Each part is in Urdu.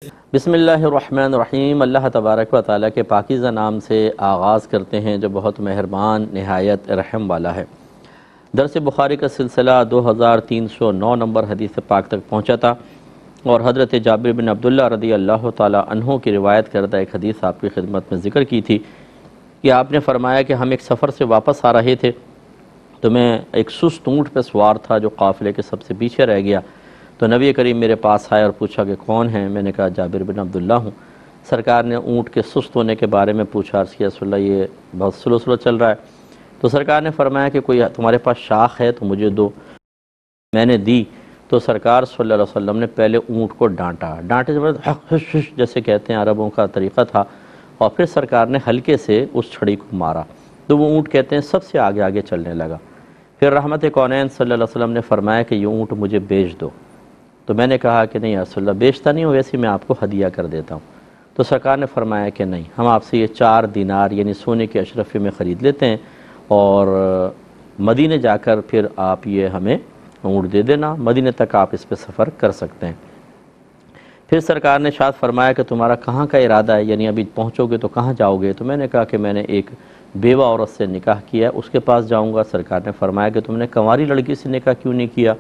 بسم اللہ الرحمن الرحیم۔ اللہ تبارک و تعالیٰ کے پاکیزہ نام سے آغاز کرتے ہیں جو بہت مہربان نہایت رحم والا ہے۔ درس بخاری کا سلسلہ 2309 نمبر حدیث پاک تک پہنچا تھا، اور حضرت جابر بن عبداللہ رضی اللہ تعالیٰ عنہ کی روایت کردہ ایک حدیث آپ کی خدمت میں ذکر کی تھی کہ آپ نے فرمایا کہ ہم ایک سفر سے واپس آ رہے تھے تو میں ایک سست اونٹ پہ سوار تھا جو قافلے کے سب سے پیچھے رہ گیا، تو نبی کریم میرے پاس آئے اور پوچھا کہ کون ہیں؟ میں نے کہا جابر بن عبداللہ ہوں۔ سرکار نے اونٹ کے سست ہونے کے بارے میں پوچھا، عرض کیا رسول اللہ یہ بہت سلو چل رہا ہے، تو سرکار نے فرمایا کہ کوئی تمہارے پاس شاخ ہے تو مجھے دو۔ میں نے دی تو سرکار صلی اللہ علیہ وسلم نے پہلے اونٹ کو ڈانٹے جیسے کہتے ہیں عربوں کا طریقہ تھا، اور پھر سرکار نے ہلکے سے اس چھڑی کو مارا تو وہ اونٹ کہتے ہیں سب سے آگے چلنے لگا۔ پھر رحمت کونین صلی اللہ علیہ وسلم نے فرمایا کہ یہ اونٹ مجھے بیچ دو، تو میں نے کہا کہ نہیں یا رسول اللہ بیچتا نہیں ہوں، ویسے میں آپ کو ہدیہ کر دیتا ہوں۔ تو سرکار نے فرمایا کہ نہیں، ہم آپ سے یہ 4 دینار یعنی سونے کے اشرفے میں خرید لیتے ہیں، اور مدینے جا کر پھر آپ یہ ہمیں اونٹ دے دینا، مدینے تک آپ اس پہ سفر کر سکتے ہیں۔ پھر سرکار نے ارشاد فرمایا کہ تمہارا کہاں کا ارادہ ہے، یعنی ابھی پہنچو گے تو کہاں جاؤ گے؟ تو میں نے کہا کہ میں نے ایک بیوہ عورت سے نکاح کیا، اس کے پاس جاؤں گا۔ سرکار نے فرمایا کہ تم نے کنواری لڑکی سے نکاح کیوں نہیں کیا؟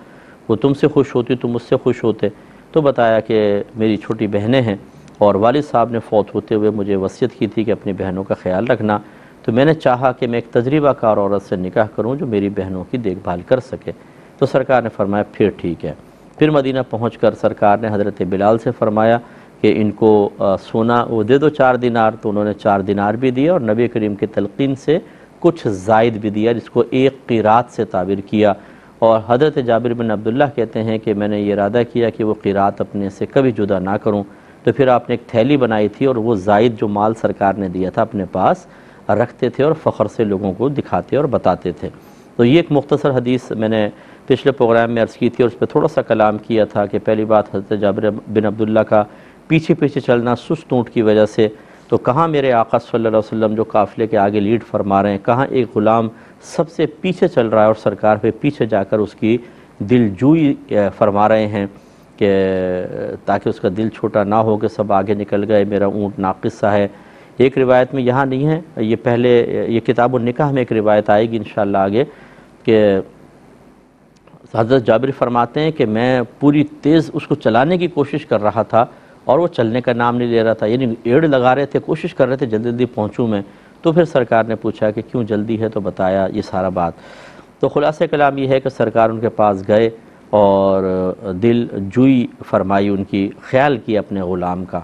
وہ تم سے خوش ہوتی، تم اس سے خوش ہوتے۔ تو بتایا کہ میری چھوٹی بہنیں ہیں اور والد صاحب نے فوت ہوتے ہوئے مجھے وصیت کی تھی کہ اپنی بہنوں کا خیال رکھنا، تو میں نے چاہا کہ میں ایک تجربہ کار عورت سے نکاح کروں جو میری بہنوں کی دیکھ بھال کر سکے۔ تو سرکار نے فرمایا پھر ٹھیک ہے۔ پھر مدینہ پہنچ کر سرکار نے حضرت بلال سے فرمایا کہ ان کو سونا وہ دے دو 4 دینار، تو انہوں نے 4 دینار بھی دیا اور نبی کریم کی تلقین سے کچھ زائد بھی دیا، جس کو ایک قیرات سے تعبیر کیا۔ اور حضرت جابر بن عبداللہ کہتے ہیں کہ میں نے یہ ارادہ کیا کہ وہ قیرات اپنے سے کبھی جدا نہ کروں، تو پھر آپ نے ایک تھیلی بنائی تھی اور وہ زائد جو مال سرکار نے دیا تھا اپنے پاس رکھتے تھے اور فخر سے لوگوں کو دکھاتے اور بتاتے تھے۔ تو یہ ایک مختصر حدیث میں نے پچھلے پروگرام میں عرض کی تھی اور اس پہ تھوڑا سا کلام کیا تھا کہ پہلی بات حضرت جابر بن عبداللہ کا پیچھے چلنا سست اونٹ کی وجہ سے، تو کہاں میرے آقا صلی اللہ علیہ وسلم جو قافلے کے آگے لیڈ فرما رہے ہیں، کہاں ایک غلام سب سے پیچھے چل رہا ہے اور سرکار پہ پیچھے جا کر اس کی دل جوئی فرما رہے ہیں کہ تاکہ اس کا دل چھوٹا نہ ہو کہ سب آگے نکل گئے، میرا اونٹ ناقص سا ہے۔ ایک روایت میں یہاں نہیں ہے، یہ پہلے یہ کتاب النکاح میں ایک روایت آئے گی انشاءاللہ آگے، کہ حضرت جابر فرماتے ہیں کہ میں پوری تیز اس کو چلانے کی کوشش کر رہا تھا اور وہ چلنے کا نام نہیں لے رہا تھا، یعنی ایڑ لگا رہے تھے، کوشش کر رہے تھے جلدی پہنچوں میں۔ تو پھر سرکار نے پوچھا کہ کیوں جلدی ہے، تو بتایا یہ سارا بات۔ تو خلاصہ کلام یہ ہے کہ سرکار ان کے پاس گئے اور دل جوئی فرمائی، ان کی خیال کیا اپنے غلام کا۔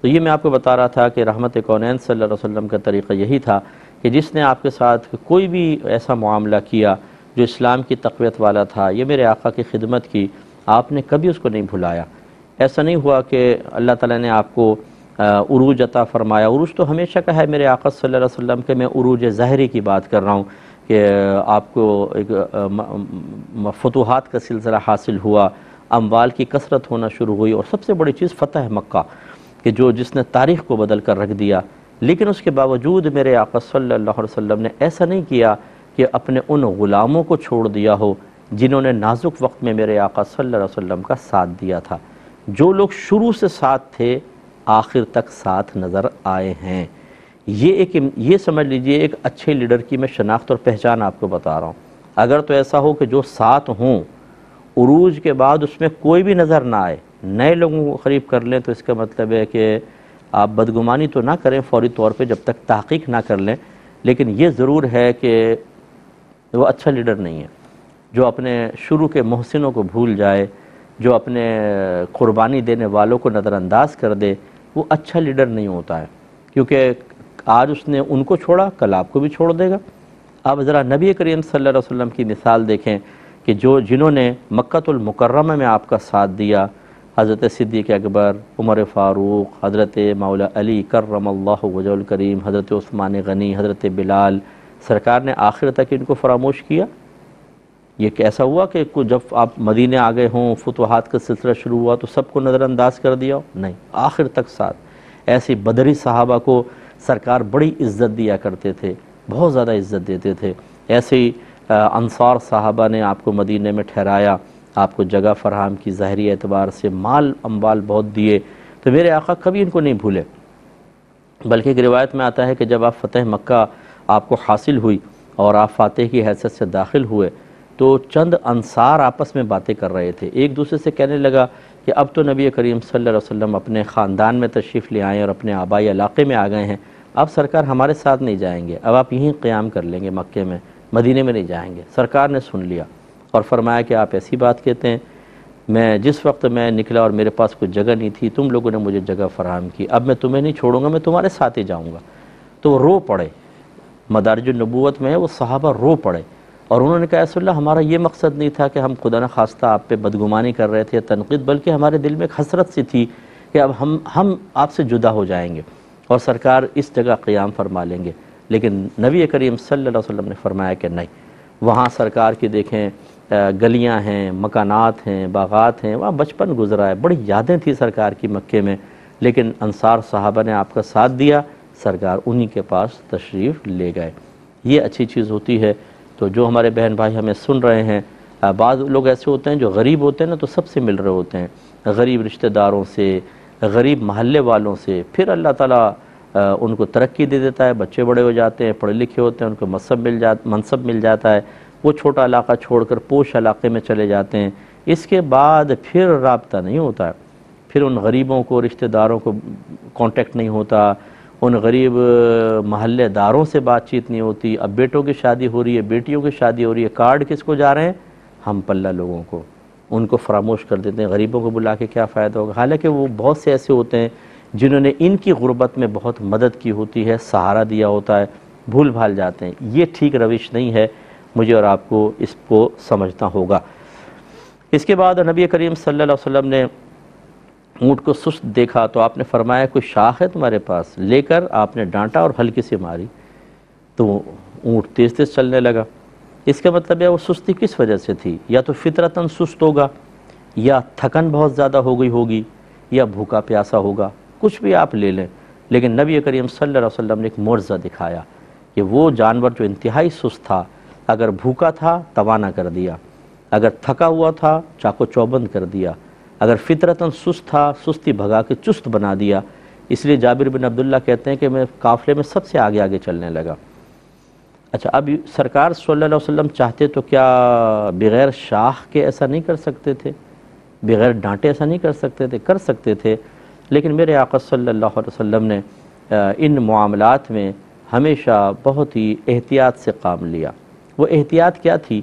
تو یہ میں آپ کو بتا رہا تھا کہ رحمت کونین صلی اللہ علیہ وسلم کا طریقہ یہی تھا کہ جس نے آپ کے ساتھ کوئی بھی ایسا معاملہ کیا جو اسلام کی تقویت والا تھا، یہ میرے آقا کی خدمت کی، آپ نے کبھی اس کو نہیں بھلایا۔ ایسا نہیں ہوا کہ اللہ تعالیٰ نے آپ کو عروج عطا فرمایا، عروج تو ہمیشہ کا ہے میرے آقا صلی اللہ علیہ وسلم کے، میں عروج ظاہری کی بات کر رہا ہوں کہ آپ کو ایک فتوحات کا سلسلہ حاصل ہوا، اموال کی کثرت ہونا شروع ہوئی، اور سب سے بڑی چیز فتح مکہ کہ جس نے تاریخ کو بدل کر رکھ دیا۔ لیکن اس کے باوجود میرے آقا صلی اللہ علیہ وسلم نے ایسا نہیں کیا کہ اپنے ان غلاموں کو چھوڑ دیا ہو جنہوں نے نازک وقت میں میرے آقا صلی اللہ علیہ وسلم کا ساتھ دیا تھا۔ جو لوگ شروع سے ساتھ تھے آخر تک ساتھ نظر آئے ہیں۔ یہ سمجھ لیجئے ایک اچھے لیڈر کی میں شناخت اور پہچان آپ کو بتا رہا ہوں۔ اگر تو ایسا ہو کہ جو ساتھ ہوں، عروج کے بعد اس میں کوئی بھی نظر نہ آئے، نئے لوگوں کو قریب کر لیں، تو اس کا مطلب ہے کہ آپ بدگمانی تو نہ کریں فوری طور پہ جب تک تحقیق نہ کر لیں، لیکن یہ ضرور ہے کہ وہ اچھا لیڈر نہیں ہے۔ جو اپنے شروع کے محسنوں کو بھول جائے، جو اپنے قربانی دینے والوں کو نظر انداز کر دے، وہ اچھا لیڈر نہیں ہوتا ہے، کیونکہ آج اس نے ان کو چھوڑا، کل آپ کو بھی چھوڑ دے گا۔ اب ذرا نبی کریم صلی اللہ علیہ وسلم کی مثال دیکھیں کہ جنہوں نے مکۃ المکرمہ میں آپ کا ساتھ دیا، حضرت صدیق اکبر، عمر فاروق، حضرت مولا علی کرم اللہ وجہ الکریم، حضرت عثمان غنی، حضرت بلال، سرکار نے آخر تک ان کو فراموش کیا؟ یہ کیسا ہوا کہ جب آپ مدینے آ گئے ہوں، فتوحات کا سلسلہ شروع ہوا تو سب کو نظر انداز کر دیا ہو؟ نہیں، آخر تک ساتھ۔ ایسی بدری صحابہ کو سرکار بڑی عزت دیا کرتے تھے، بہت زیادہ عزت دیتے تھے۔ ایسے ہی انصار صحابہ نے آپ کو مدینے میں ٹھہرایا، آپ کو جگہ فراہم کی، ظاہری اعتبار سے مال اموال بہت دیے، تو میرے آقا کبھی ان کو نہیں بھولے، بلکہ ایک روایت میں آتا ہے کہ جب آپ فتح مکہ آپ کو حاصل ہوئی اور آپ فاتح کی حیثیت سے داخل ہوئے تو چند انصار آپس میں باتیں کر رہے تھے، ایک دوسرے سے کہنے لگا کہ اب تو نبی کریم صلی اللہ علیہ وسلم اپنے خاندان میں تشریف لے آئیں اور اپنے آبائی علاقے میں آ گئے ہیں، اب سرکار ہمارے ساتھ نہیں جائیں گے، اب آپ یہیں قیام کر لیں گے مکے میں، مدینے میں نہیں جائیں گے۔ سرکار نے سن لیا اور فرمایا کہ آپ ایسی بات کہتے ہیں، میں جس وقت میں نکلا اور میرے پاس کوئی جگہ نہیں تھی، تم لوگوں نے مجھے جگہ فراہم کی، اب میں تمہیں نہیں چھوڑوں گا، میں تمہارے ساتھ ہی جاؤں گا۔ تو وہ رو پڑے، مدارج النبوت میں ہے، وہ صحابہ رو پڑے اور انہوں نے کہا یا رسول اللہ ہمارا یہ مقصد نہیں تھا کہ ہم خدا نخواستہ آپ پہ بدگمانی کر رہے تھے، تنقید، بلکہ ہمارے دل میں ایک حسرت سی تھی کہ اب ہم آپ سے جدا ہو جائیں گے اور سرکار اس جگہ قیام فرما لیں گے۔ لیکن نبی کریم صلی اللہ علیہ وسلم نے فرمایا کہ نہیں، وہاں سرکار کی دیکھیں گلیاں ہیں، مکانات ہیں، باغات ہیں، وہاں بچپن گزرا ہے، بڑی یادیں تھی سرکار کی مکے میں، لیکن انصار صحابہ نے آپ کا ساتھ دیا، سرکار انہی کے پاس تشریف لے گئے۔ یہ اچھی چیز ہوتی ہے۔ تو جو ہمارے بہن بھائی ہمیں سن رہے ہیں، بعض لوگ ایسے ہوتے ہیں جو غریب ہوتے ہیں نا تو سب سے مل رہے ہوتے ہیں، غریب رشتہ داروں سے، غریب محلے والوں سے، پھر اللہ تعالیٰ ان کو ترقی دے دیتا ہے، بچے بڑے ہو جاتے ہیں، پڑھے لکھے ہوتے ہیں، ان کو منصب مل جاتا ہے، وہ چھوٹا علاقہ چھوڑ کر پوش علاقے میں چلے جاتے ہیں، اس کے بعد پھر رابطہ نہیں ہوتا ہے، پھر ان غریبوں کو، رشتہ داروں کو کانٹیکٹ نہیں ہوتا، ان غریب محلے داروں سے بات چیت نہیں ہوتی۔ اب بیٹوں کی شادی ہو رہی ہے، بیٹیوں کی شادی ہو رہی ہے، کارڈ کس کو جا رہے ہیں؟ ہم پلہ لوگوں کو، ان کو فراموش کر دیتے ہیں، غریبوں کو بلا کے کیا فائدہ ہوگا، حالانکہ وہ بہت سے ایسے ہوتے ہیں جنہوں نے ان کی غربت میں بہت مدد کی ہوتی ہے، سہارا دیا ہوتا ہے، بھول بھال جاتے ہیں۔ یہ ٹھیک روش نہیں ہے، مجھے اور آپ کو اس کو سمجھنا ہوگا۔ اس کے بعد نبی کریم صلی اللہ علیہ وسلم نے اونٹ کو سست دیکھا تو آپ نے فرمایا کوئی شاخ ہے تمہارے پاس؟ لے کر آپ نے ڈانٹا اور ہلکی سے ماری تو اونٹ تیز تیز چلنے لگا۔ اس کا مطلب ہے وہ سستی کس وجہ سے تھی؟ یا تو فطرتاً سست ہوگا، یا تھکن بہت زیادہ ہو گئی ہوگی، یا بھوکا پیاسا ہوگا، کچھ بھی آپ لے لیں، لیکن نبی کریم صلی اللہ علیہ وسلم نے ایک معجزہ دکھایا کہ وہ جانور جو انتہائی سست تھا، اگر بھوکا تھا توانا کر دیا، اگر تھکا ہوا تھا چاقو چوبند کر دیا، اگر فطرتاً سست تھا سستی بھگا کے چست بنا دیا۔ اس لیے جابر بن عبداللہ کہتے ہیں کہ میں قافلے میں سب سے آگے آگے چلنے لگا۔ اچھا، اب سرکار صلی اللہ علیہ وسلم چاہتے تو کیا بغیر شاخ کے ایسا نہیں کر سکتے تھے؟ بغیر ڈانٹے ایسا نہیں کر سکتے تھے؟ کر سکتے تھے، لیکن میرے آقا صلی اللہ علیہ وسلم نے ان معاملات میں ہمیشہ بہت ہی احتیاط سے کام لیا۔ وہ احتیاط کیا تھی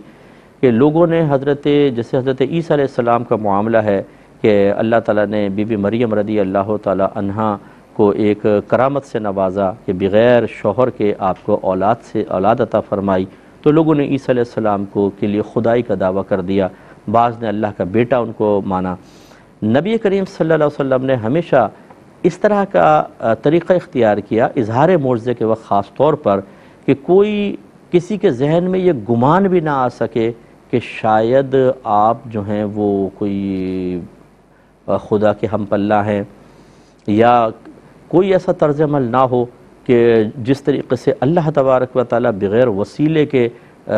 کہ لوگوں نے جیسے حضرت عیسیٰ علیہ السلام کا معاملہ ہے کہ اللہ تعالیٰ نے بی بی مریم رضی اللہ تعالیٰ عنہا کو ایک کرامت سے نوازا کہ بغیر شوہر کے آپ کو اولاد عطا فرمائی، تو لوگوں نے عیسیٰ علیہ السلام کے لیے خدائی کا دعویٰ کر دیا، بعض نے اللہ کا بیٹا ان کو مانا۔ نبی کریم صلی اللہ علیہ وسلم نے ہمیشہ اس طرح کا طریقہ اختیار کیا اظہار معجزے کے وقت خاص طور پر کہ کسی کے ذہن میں یہ گمان بھی نہ آ سکے کہ شاید آپ جو ہیں وہ کوئی خدا کے ہم پلہ ہیں، یا کوئی ایسا طرز عمل نہ ہو کہ جس طریقے سے اللہ تبارک و تعالیٰ بغیر وسیلے کے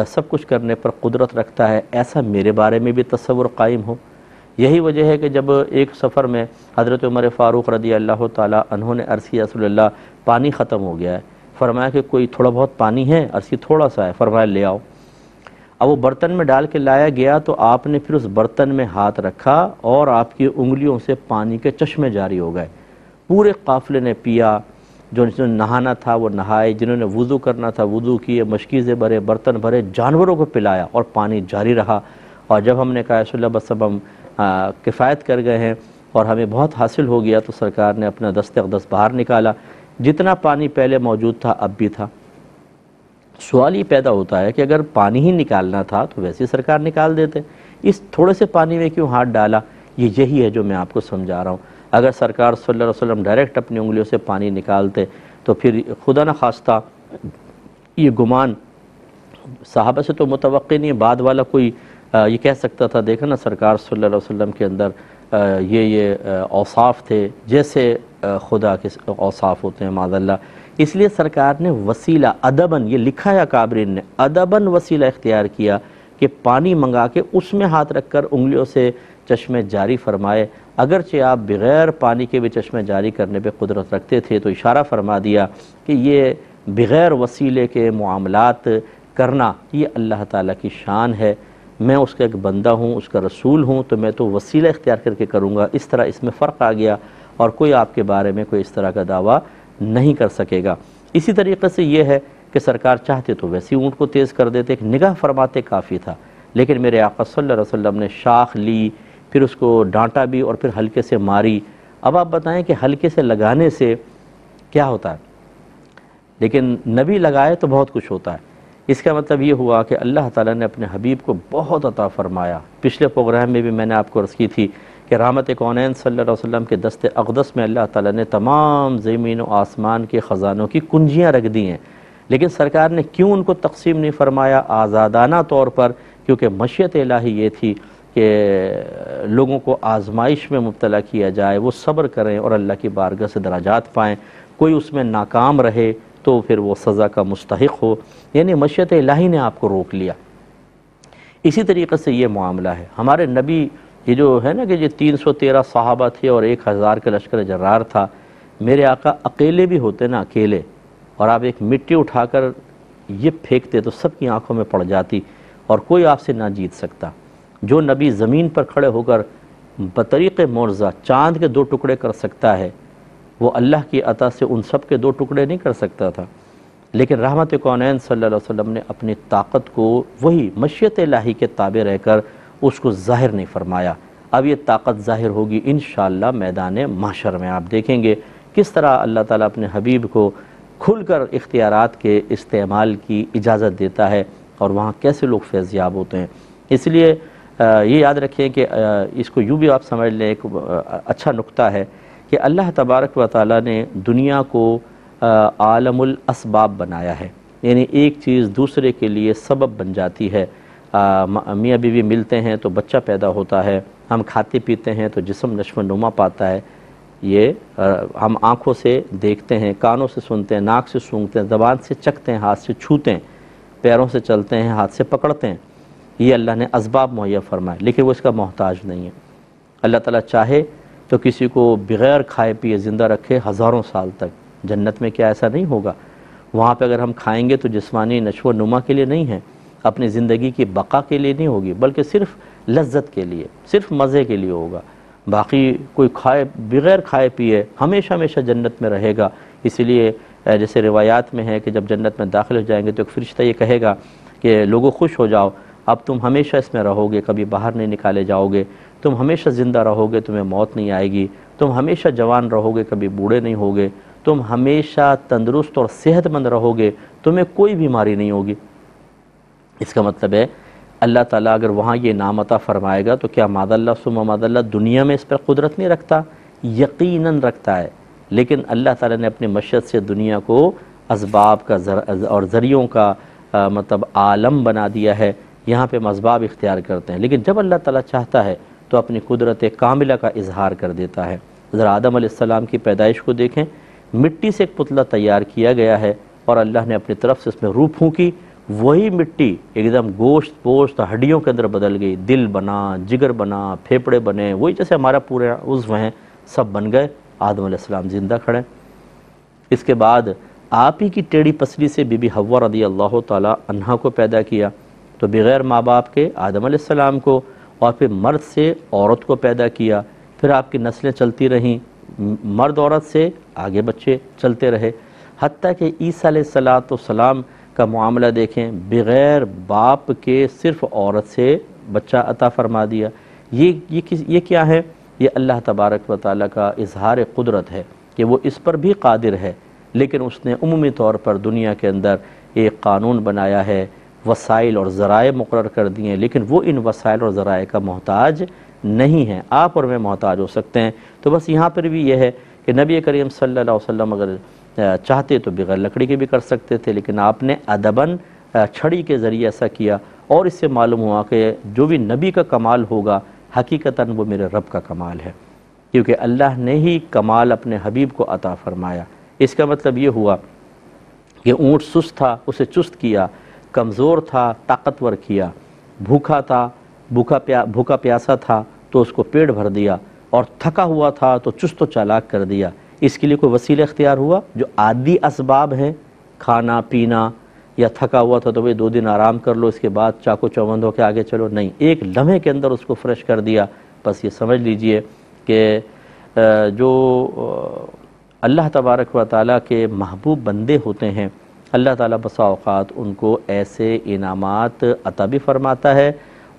سب کچھ کرنے پر قدرت رکھتا ہے، ایسا میرے بارے میں بھی تصور قائم ہو۔ یہی وجہ ہے کہ جب ایک سفر میں حضرت عمر فاروق رضی اللہ تعالیٰ عنہ نے عرض کیا رسول اللہ پانی ختم ہو گیا ہے، فرمایا کہ کوئی تھوڑا بہت پانی ہے؟ عرض کی تھوڑا سا ہے، فرمایا لے آؤ۔ اب وہ برتن میں ڈال کے لایا گیا تو آپ نے پھر اس برتن میں ہاتھ رکھا اور آپ کی انگلیوں سے پانی کے چشمے جاری ہو گئے، پورے قافلے نے پیا، جو نہانا تھا وہ نہائے، جنہوں نے وضو کرنا تھا وضو کیے، مشکیزیں بھرے، برتن بھرے، جانوروں کو پلایا اور پانی جاری رہا۔ اور جب ہم نے کہا رسول اللہ بس اب ہم کفایت کر گئے ہیں اور ہمیں بہت حاصل ہو گیا، تو سرکار نے اپنا دست اقدس باہر نکالا، جتنا پانی پہلے موجود تھا اب بھی تھا۔ سوال یہ پیدا ہوتا ہے کہ اگر پانی ہی نکالنا تھا تو ویسے سرکار نکال دیتے، اس تھوڑے سے پانی میں کیوں ہاتھ ڈالا؟ یہی ہے جو میں آپ کو سمجھا رہا ہوں۔ اگر سرکار صلی اللہ علیہ وسلم ڈائریکٹ اپنی انگلیوں سے پانی نکالتے تو پھر خدا نہ خواستہ یہ گمان صحابہ سے تو متوقع نہیں ہے، بعد والا کوئی یہ کہہ سکتا تھا دیکھا نا سرکار صلی اللہ علیہ وسلم کے اندر یہ اوصاف تھے جیسے خدا کے اوصاف ہوتے ہیں معاذ اللہ۔ اس لیے سرکار نے وسیلہ ادباً، یہ لکھا ہے اکابرین نے، ادباً وسیلہ اختیار کیا کہ پانی منگا کے اس میں ہاتھ رکھ کر انگلیوں سے چشمے جاری فرمائے اگرچہ آپ بغیر پانی کے بھی چشمے جاری کرنے پہ قدرت رکھتے تھے، تو اشارہ فرما دیا کہ یہ بغیر وسیلے کے معاملات کرنا یہ اللہ تعالیٰ کی شان ہے، میں اس کا ایک بندہ ہوں، اس کا رسول ہوں، تو میں تو وسیلہ اختیار کر کے کروں گا۔ اس طرح اس میں فرق آ گیا، اور کوئی آپ کے بارے میں کوئی اس طرح کا دعویٰ نہیں کر سکے گا۔ اسی طریقے سے یہ ہے کہ سرکار چاہتے تو ویسی اونٹ کو تیز کر دیتے، ایک نگاہ فرماتے کافی تھا، لیکن میرے آقا صلی اللہ علیہ وسلم نے شاخ لی، پھر اس کو ڈانٹا بھی اور پھر ہلکے سے ماری۔ اب آپ بتائیں کہ ہلکے سے لگانے سے کیا ہوتا ہے، لیکن نبی لگائے تو بہت کچھ ہوتا ہے۔ اس کا مطلب یہ ہوا کہ اللہ تعالیٰ نے اپنے حبیب کو بہت عطا فرمایا۔ پچھلے پروگرام میں بھی میں نے آپ کو عرض کی تھی کہ رحمت کونین صلی اللہ علیہ وسلم کے دست اقدس میں اللہ تعالیٰ نے تمام زمین و آسمان کے خزانوں کی کنجیاں رکھ دی ہیں، لیکن سرکار نے کیوں ان کو تقسیم نہیں فرمایا آزادانہ طور پر؟ کیونکہ مشیت الہی یہ تھی کہ لوگوں کو آزمائش میں مبتلا کیا جائے، وہ صبر کریں اور اللہ کی بارگاہ سے درجات پائیں، کوئی اس میں ناکام رہے تو پھر وہ سزا کا مستحق ہو، یعنی مشیت الہی نے آپ کو روک لیا۔ اسی طریقے سے یہ معاملہ ہے ہمارے نبی، یہ جو ہے نا کہ یہ 313 صحابہ تھے اور 1000 کا لشکر جرار تھا، میرے آقا اکیلے بھی ہوتے نا، اکیلے، اور آپ ایک مٹی اٹھا کر یہ پھینکتے تو سب کی آنکھوں میں پڑ جاتی اور کوئی آپ سے نہ جیت سکتا۔ جو نبی زمین پر کھڑے ہو کر بطریق معجزہ چاند کے 2 ٹکڑے کر سکتا ہے، وہ اللہ کی عطا سے ان سب کے 2 ٹکڑے نہیں کر سکتا تھا، لیکن رحمت کونین صلی اللہ علیہ وسلم نے اپنی طاقت کو وہی مشیت الہی کے تابع رہ کر اس کو ظاہر نہیں فرمایا۔ اب یہ طاقت ظاہر ہوگی انشاءاللہ میدان محشر میں، آپ دیکھیں گے کس طرح اللہ تعالیٰ اپنے حبیب کو کھل کر اختیارات کے استعمال کی اجازت دیتا ہے اور وہاں کیسے لوگ فیضیاب ہوتے ہیں۔ اس لیے یہ یاد رکھیں کہ اس کو یوں بھی آپ سمجھ لیں، ایک اچھا نقطہ ہے کہ اللہ تبارک و تعالیٰ نے دنیا کو عالم الاسباب بنایا ہے، یعنی ایک چیز دوسرے کے لیے سبب بن جاتی ہے۔ میاں بیوی ملتے ہیں تو بچہ پیدا ہوتا ہے، ہم کھاتے پیتے ہیں تو جسم نشو و نما پاتا ہے، یہ ہم آنکھوں سے دیکھتے ہیں، کانوں سے سنتے ہیں، ناک سے سونگھتے ہیں، زبان سے چکھتے ہیں، ہاتھ سے چھوتے ہیں، پیروں سے چلتے ہیں، ہاتھ سے پکڑتے ہیں، یہ اللہ نے اسباب مہیا فرمائے، لیکن وہ اس کا محتاج نہیں ہے۔ اللہ تعالیٰ چاہے تو کسی کو بغیر کھائے پیے زندہ رکھے ہزاروں سال تک، جنت میں کیا ایسا نہیں ہوگا؟ وہاں پہ اگر ہم کھائیں گے تو جسمانی نشو و نما کے لیے نہیں ہے، اپنی زندگی کی بقا کے لیے نہیں ہوگی، بلکہ صرف لذت کے لیے، صرف مزے کے لیے ہوگا۔ باقی کوئی بغیر کھائے پیے ہمیشہ ہمیشہ جنت میں رہے گا۔ اسی لیے جیسے روایات میں ہے کہ جب جنت میں داخل ہو جائیں گے تو ایک فرشتہ یہ کہے گا کہ لوگوں خوش ہو جاؤ، اب تم ہمیشہ اس میں رہو گے، کبھی باہر نہیں نکالے جاؤ گے، تم ہمیشہ زندہ رہو گے، تمہیں موت نہیں آئے گی، تم ہمیشہ جوان رہو گے، کبھی بوڑھے نہیں ہوگے، تم ہمیشہ تندرست اور صحت مند رہو گے، تمہیں کوئی بیماری نہیں ہوگی۔ اس کا مطلب ہے اللہ تعالیٰ اگر وہاں یہ نعمت عطا فرمائے گا تو کیا ماذ اللہ ثم ماذ اللہ دنیا میں اس پر قدرت نہیں رکھتا؟ یقیناً رکھتا ہے، لیکن اللہ تعالیٰ نے اپنی مشیت سے دنیا کو اسباب کا اور ذریعوں کا مطلب عالم بنا دیا ہے، یہاں پہ اسباب اختیار کرتے ہیں، لیکن جب اللہ تعالیٰ چاہتا ہے تو اپنی قدرت کاملہ کا اظہار کر دیتا ہے۔ ذرا آدم علیہ السلام کی پیدائش کو دیکھیں، مٹی سے ایک پتلا تیار کیا گیا ہے اور اللہ نے اپنی طرف سے اس میں روح پھونکی، وہی مٹی ایک دم گوشت پوشت ہڈیوں کے اندر بدل گئی، دل بنا، جگر بنا، پھیپڑے بنے، وہی جیسے ہمارا پورے عضو ہیں سب بن گئے، آدم علیہ السلام زندہ کھڑے۔ اس کے بعد آپ ہی کی ٹیڑھی پسلی سے بی بی حوا رضی اللہ تعالی عنہا کو پیدا کیا، تو بغیر ماں باپ کے آدم علیہ السلام کو، اور پھر مرد سے عورت کو پیدا کیا، پھر آپ کی نسلیں چلتی رہیں، مرد عورت سے آگے بچے چلتے رہے، حتیٰ کہ عیسیٰ علیہ السلام کا معاملہ دیکھیں، بغیر باپ کے صرف عورت سے بچہ عطا فرما دیا۔ یہ کیا ہے؟ یہ اللہ تبارک و تعالیٰ کا اظہار قدرت ہے کہ وہ اس پر بھی قادر ہے، لیکن اس نے عمومی طور پر دنیا کے اندر ایک قانون بنایا ہے، وسائل اور ذرائع مقرر کر دیے ہیں، لیکن وہ ان وسائل اور ذرائع کا محتاج نہیں ہیں، آپ اور میں محتاج ہو سکتے ہیں۔ تو بس یہاں پر بھی یہ ہے کہ نبی کریم صلی اللہ علیہ وسلم اگر چاہتے تو بغیر لکڑی کے بھی کر سکتے تھے، لیکن آپ نے ادباً چھڑی کے ذریعے ایسا کیا، اور اس سے معلوم ہوا کہ جو بھی نبی کا کمال ہوگا حقیقتاً وہ میرے رب کا کمال ہے، کیونکہ اللہ نے ہی کمال اپنے حبیب کو عطا فرمایا۔ اس کا مطلب یہ ہوا کہ اونٹ سست تھا، اسے چست کیا، کمزور تھا، طاقتور کیا، بھوکا تھا، بھوکا پیاسا تھا تو اس کو پیٹ بھر دیا، اور تھکا ہوا تھا تو چست و چالاک کر دیا، اس کے لیے کوئی وسیلہ اختیار ہوا؟ جو عادی اسباب ہیں، کھانا پینا، یا تھکا ہوا تھا تو بھئی 2 دن آرام کر لو، اس کے بعد چاقو چوبند ہو کے آگے چلو، نہیں، ایک لمحے کے اندر اس کو فریش کر دیا۔ بس یہ سمجھ لیجئے کہ جو اللہ تبارک و تعالیٰ کے محبوب بندے ہوتے ہیں، اللہ تعالیٰ بسا اوقات ان کو ایسے انعامات عطا بھی فرماتا ہے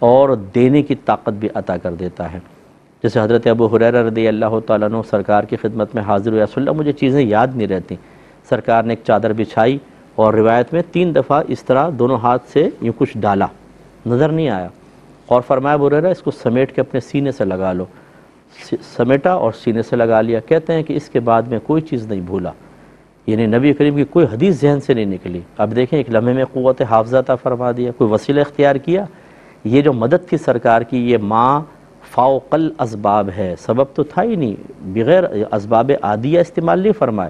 اور دینے کی طاقت بھی عطا کر دیتا ہے۔ جیسے حضرت ابو ہریرہ رضی اللہ تعالیٰ عنہ سرکار کی خدمت میں حاضر ہوئے، یا رسول اللہ مجھے چیزیں یاد نہیں رہتی، سرکار نے ایک چادر بچھائی اور روایت میں 3 دفعہ اس طرح دونوں ہاتھ سے یوں کچھ ڈالا، نظر نہیں آیا، اور فرمایا ابو ہریرہ اس کو سمیٹ کے اپنے سینے سے لگا لو، سمیٹا اور سینے سے لگا لیا۔ کہتے ہیں کہ اس کے بعد میں کوئی چیز نہیں بھولا، یعنی نبی کریم کی کوئی حدیث ذہن سے نہیں نکلی۔ اب دیکھیں ایک لمحے میں قوت حافظہ عطا فرما دیا، کوئی وسیلہ اختیار کیا؟ یہ جو مدد تھی سرکار کی، یہ ماں فوق الاسباب ہے، سبب تو تھا ہی نہیں، بغیر اسباب عادیہ استعمال نہیں فرمائے۔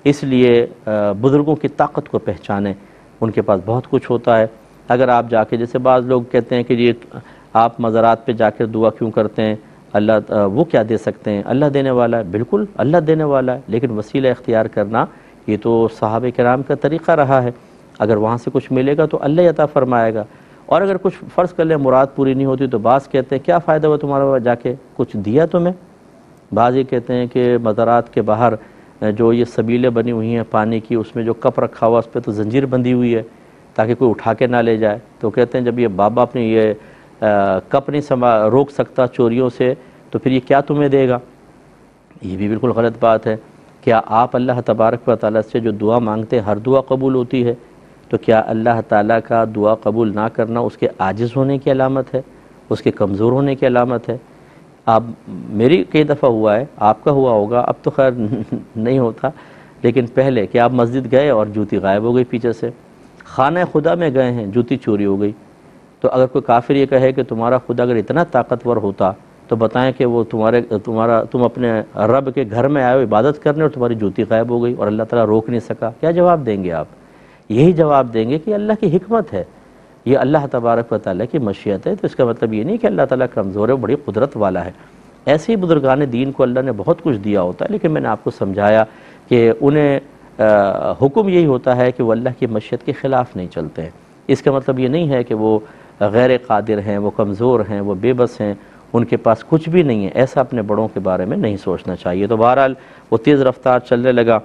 اس لیے بزرگوں کی طاقت کو پہچانیں، ان کے پاس بہت کچھ ہوتا ہے۔ اگر آپ جا کے، جیسے بعض لوگ کہتے ہیں کہ یہ آپ مزارات پہ جا کے دعا کیوں کرتے ہیں، اللہ وہ کیا دے سکتے ہیں، اللہ دینے والا ہے۔ بالکل اللہ دینے والا ہے، لیکن وسیلہ اختیار کرنا یہ تو صحابہ کرام کا طریقہ رہا ہے۔ اگر وہاں سے کچھ ملے گا تو اللہ عطا فرمائے گا، اور اگر کچھ فرض کر لیں مراد پوری نہیں ہوتی تو بعض کہتے ہیں کیا فائدہ ہوا تمہارا جا کے، کچھ دیا تمہیں؟ بعض یہ کہتے ہیں کہ مزارات کے باہر جو یہ سبیلیں بنی ہوئی ہیں پانی کی، اس میں جو کپ رکھا ہوا اس پہ تو زنجیر بندھی ہوئی ہے تاکہ کوئی اٹھا کے نہ لے جائے، تو کہتے ہیں جب یہ بابا اپنے یہ کپ نہیں روک سکتا چوریوں سے تو پھر یہ کیا تمہیں دے گا؟ یہ بھی بالکل غلط بات ہے۔ کیا آپ اللہ تبارک و تعالیٰ سے جو دعا مانگتے ہیں ہر دعا قبول ہوتی ہے؟ تو کیا اللہ تعالیٰ کا دعا قبول نہ کرنا اس کے عاجز ہونے کی علامت ہے، اس کے کمزور ہونے کی علامت ہے؟ آپ میری کئی دفعہ ہوا ہے، آپ کا ہوا ہوگا، اب تو خیر نہیں ہوتا، لیکن پہلے کہ آپ مسجد گئے اور جوتی غائب ہو گئی پیچھے سے، خانہ خدا میں گئے ہیں جوتی چوری ہو گئی، تو اگر کوئی کافر یہ کہے کہ تمہارا خدا اگر اتنا طاقتور ہوتا تو بتائیں کہ وہ تم اپنے رب کے گھر میں آئے ہو عبادت کرنے اور تمہاری جوتی غائب ہو گئی اور اللہ تعالیٰ روک نہیں سکا، کیا جواب دیں گے آپ؟ یہی جواب دیں گے کہ اللہ کی حکمت ہے، یہ اللہ تبارک و تعالیٰ کی مشیت ہے، تو اس کا مطلب یہ نہیں کہ اللہ تعالیٰ کمزور ہے، بڑی قدرت والا ہے۔ ایسے ہی بزرگان دین کو اللہ نے بہت کچھ دیا ہوتا ہے، لیکن میں نے آپ کو سمجھایا کہ انہیں حکم یہی ہوتا ہے کہ وہ اللہ کی مشیت کے خلاف نہیں چلتے ہیں۔ اس کا مطلب یہ نہیں ہے کہ وہ غیر قادر ہیں، وہ کمزور ہیں، وہ بے بس ہیں، ان کے پاس کچھ بھی نہیں ہے، ایسا اپنے بڑوں کے بارے میں نہیں سوچنا چاہیے۔ تو بہرحال وہ تیز رفتار چلنے لگا۔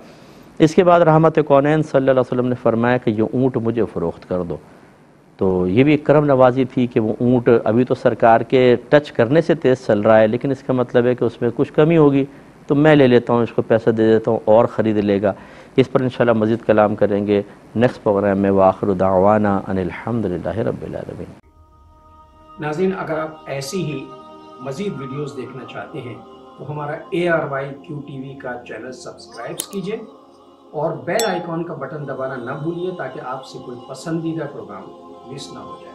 اس کے بعد رحمت کونین صلی اللہ علیہ وسلم نے فرمایا کہ یہ اونٹ مجھے فروخت کر دو، تو یہ بھی ایک کرم نوازی تھی کہ وہ اونٹ ابھی تو سرکار کے ٹچ کرنے سے تیز چل رہا ہے، لیکن اس کا مطلب ہے کہ اس میں کچھ کمی ہوگی تو میں لے لیتا ہوں، اس کو پیسہ دے دیتا ہوں اور خرید لے گا۔ اس پر انشاءاللہ مزید کلام کریں گے نیکسٹ پروگرام میں۔ وآخر دعوانا ان الحمدللہ رب العالمین۔ ناظرین، اگر آپ ایسی ہی مزید ویڈیوز دیکھنا چاہتے ہیں تو ہمارا ARYQTV کا چینل سبسکرائب کیجئے اور بیل آئیکن کا بٹن دبانا نہ بھولیے تاکہ آپ سے کوئی پسندیدہ پروگرام مس نہ ہو جائے۔